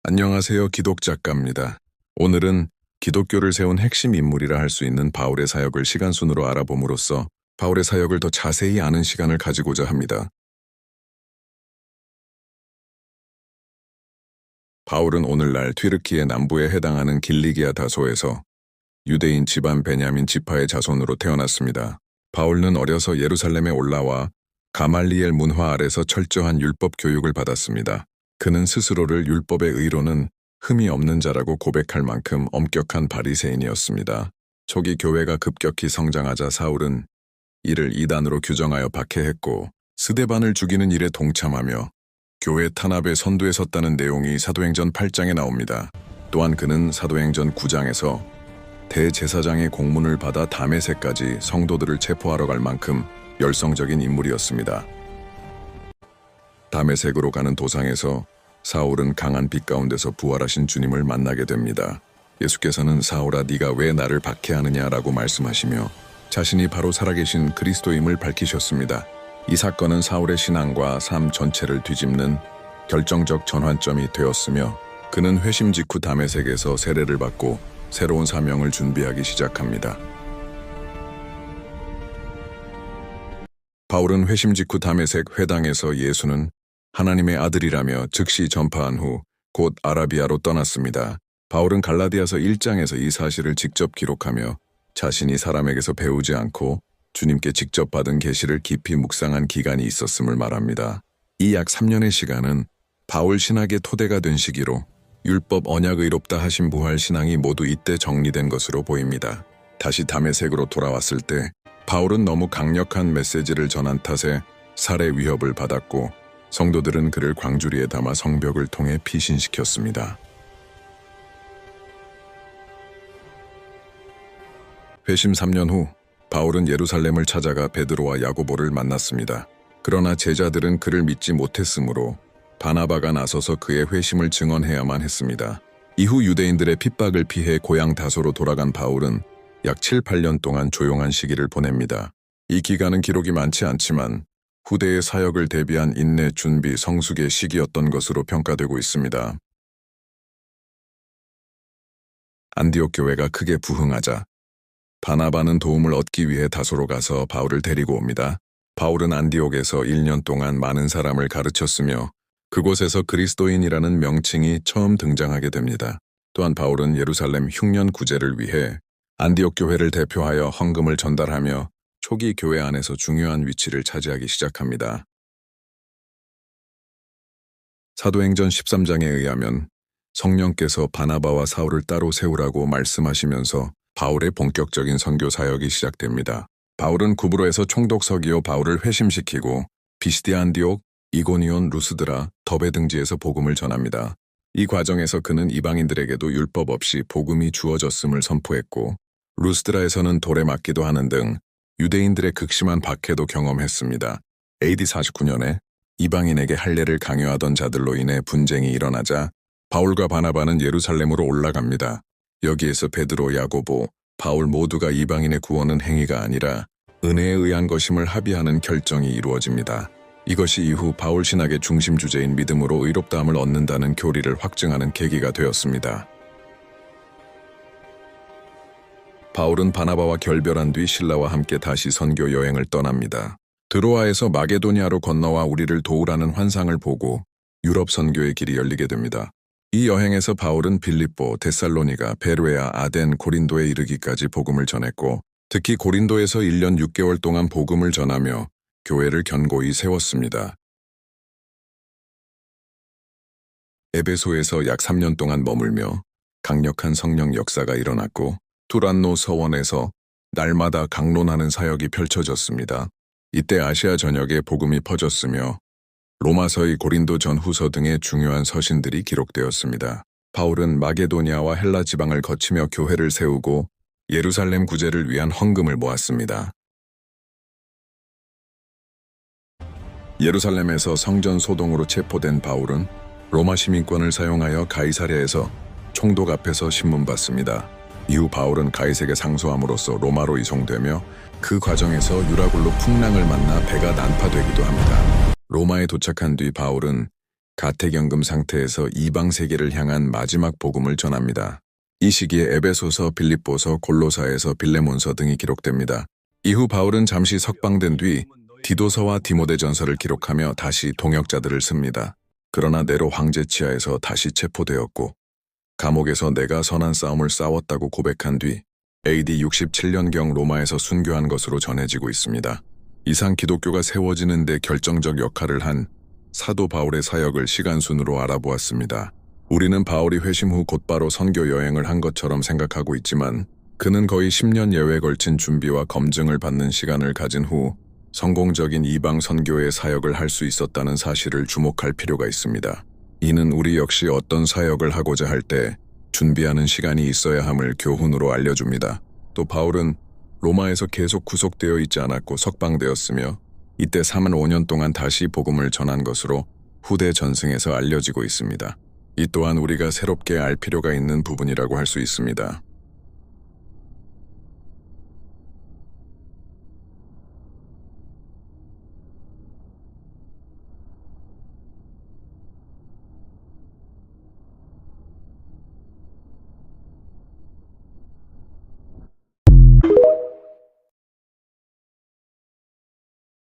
안녕하세요. 기독작가입니다. 오늘은 기독교를 세운 핵심 인물이라 할 수 있는 바울의 사역을 시간순으로 알아봄으로써 바울의 사역을 더 자세히 아는 시간을 가지고자 합니다. 바울은 오늘날 튀르키예 남부에 해당하는 길리기아 다소에서 유대인 집안 베냐민 지파의 자손으로 태어났습니다. 바울은 어려서 예루살렘에 올라와 가말리엘 문화 아래서 철저한 율법 교육을 받았습니다. 그는 스스로를 율법의 의로는 흠이 없는 자라고 고백할 만큼 엄격한 바리새인이었습니다. 초기 교회가 급격히 성장하자 사울은 이를 이단으로 규정하여 박해했고 스데반을 죽이는 일에 동참하며 교회 탄압의 선두에 섰다는 내용이 사도행전 8장에 나옵니다. 또한 그는 사도행전 9장에서 대제사장의 공문을 받아 다메섹까지 성도들을 체포하러 갈 만큼 열성적인 인물이었습니다. 다메섹으로 가는 도상에서 사울은 강한 빛 가운데서 부활하신 주님을 만나게 됩니다. 예수께서는 사울아 네가 왜 나를 박해하느냐라고 말씀하시며 자신이 바로 살아계신 그리스도임을 밝히셨습니다. 이 사건은 사울의 신앙과 삶 전체를 뒤집는 결정적 전환점이 되었으며 그는 회심 직후 다메섹에서 세례를 받고 새로운 사명을 준비하기 시작합니다. 바울은 회심 직후 다메섹 회당에서 예수는 하나님의 아들이라며 즉시 전파한 후 곧 아라비아로 떠났습니다. 바울은 갈라디아서 1장에서 이 사실을 직접 기록하며 자신이 사람에게서 배우지 않고 주님께 직접 받은 계시를 깊이 묵상한 기간이 있었음을 말합니다. 이 약 3년의 시간은 바울 신학의 토대가 된 시기로 율법 언약 의롭다 하신 부활 신앙이 모두 이때 정리된 것으로 보입니다. 다시 다메섹으로 돌아왔을 때 바울은 너무 강력한 메시지를 전한 탓에 살해 위협을 받았고 성도들은 그를 광주리에 담아 성벽을 통해 피신시켰습니다. 회심 3년 후 바울은 예루살렘을 찾아가 베드로와 야고보를 만났습니다. 그러나 제자들은 그를 믿지 못했으므로 바나바가 나서서 그의 회심을 증언해야만 했습니다. 이후 유대인들의 핍박을 피해 고향 다소로 돌아간 바울은 약 7, 8년 동안 조용한 시기를 보냅니다. 이 기간은 기록이 많지 않지만 후대의 사역을 대비한 인내, 준비, 성숙의 시기였던 것으로 평가되고 있습니다. 안디옥 교회가 크게 부흥하자 바나바는 도움을 얻기 위해 다소로 가서 바울을 데리고 옵니다. 바울은 안디옥에서 1년 동안 많은 사람을 가르쳤으며 그곳에서 그리스도인이라는 명칭이 처음 등장하게 됩니다. 또한 바울은 예루살렘 흉년 구제를 위해 안디옥 교회를 대표하여 헌금을 전달하며 초기 교회 안에서 중요한 위치를 차지하기 시작합니다. 사도행전 13장에 의하면 성령께서 바나바와 사울을 따로 세우라고 말씀하시면서 바울의 본격적인 선교 사역이 시작됩니다. 바울은 구브로에서 총독 서기오 바울을 회심시키고 비시디아 안디옥, 이고니온, 루스드라, 더베 등지에서 복음을 전합니다. 이 과정에서 그는 이방인들에게도 율법 없이 복음이 주어졌음을 선포했고 루스드라에서는 돌에 맞기도 하는 등 유대인들의 극심한 박해도 경험했습니다. AD 49년에 이방인에게 할례를 강요하던 자들로 인해 분쟁이 일어나자 바울과 바나바는 예루살렘으로 올라갑니다. 여기에서 베드로, 야고보, 바울 모두가 이방인의 구원은 행위가 아니라 은혜에 의한 것임을 합의하는 결정이 이루어집니다. 이것이 이후 바울 신학의 중심 주제인 믿음으로 의롭다함을 얻는다는 교리를 확증하는 계기가 되었습니다. 바울은 바나바와 결별한 뒤 신라와 함께 다시 선교 여행을 떠납니다. 드로아에서 마게도니아로 건너와 우리를 도우라는 환상을 보고 유럽 선교의 길이 열리게 됩니다. 이 여행에서 바울은 빌립보, 데살로니가, 베르웨아, 아덴, 고린도에 이르기까지 복음을 전했고 특히 고린도에서 1년 6개월 동안 복음을 전하며 교회를 견고히 세웠습니다. 에베소에서 약 3년 동안 머물며 강력한 성령 역사가 일어났고 투란노 서원에서 날마다 강론하는 사역이 펼쳐졌습니다. 이때 아시아 전역에 복음이 퍼졌으며 로마서의 고린도 전후서 등의 중요한 서신들이 기록되었습니다. 바울은 마게도니아와 헬라 지방을 거치며 교회를 세우고 예루살렘 구제를 위한 헌금을 모았습니다. 예루살렘에서 성전 소동으로 체포된 바울은 로마 시민권을 사용하여 가이사랴에서 총독 앞에서 신문받습니다. 이후 바울은 가이색에 상소함으로써 로마로 이송되며 그 과정에서 유라굴로 풍랑을 만나 배가 난파되기도 합니다. 로마에 도착한 뒤 바울은 가택연금 상태에서 이방 세계를 향한 마지막 복음을 전합니다. 이 시기에 에베소서, 빌립보서, 골로사에서 빌레몬서 등이 기록됩니다. 이후 바울은 잠시 석방된 뒤 디도서와 디모데전서를 기록하며 다시 동역자들을 씁니다. 그러나 네로 황제 치하에서 다시 체포되었고 감옥에서 내가 선한 싸움을 싸웠다고 고백한 뒤 AD 67년경 로마에서 순교한 것으로 전해지고 있습니다. 이상 기독교가 세워지는 데 결정적 역할을 한 사도 바울의 사역을 시간순으로 알아보았습니다. 우리는 바울이 회심 후 곧바로 선교 여행을 한 것처럼 생각하고 있지만 그는 거의 10년 예외에 걸친 준비와 검증을 받는 시간을 가진 후 성공적인 이방 선교의 사역을 할 수 있었다는 사실을 주목할 필요가 있습니다. 이는 우리 역시 어떤 사역을 하고자 할 때 준비하는 시간이 있어야 함을 교훈으로 알려줍니다. 또 바울은 로마에서 계속 구속되어 있지 않았고 석방되었으며 이때 35년 동안 다시 복음을 전한 것으로 후대 전승에서 알려지고 있습니다. 이 또한 우리가 새롭게 알 필요가 있는 부분이라고 할 수 있습니다.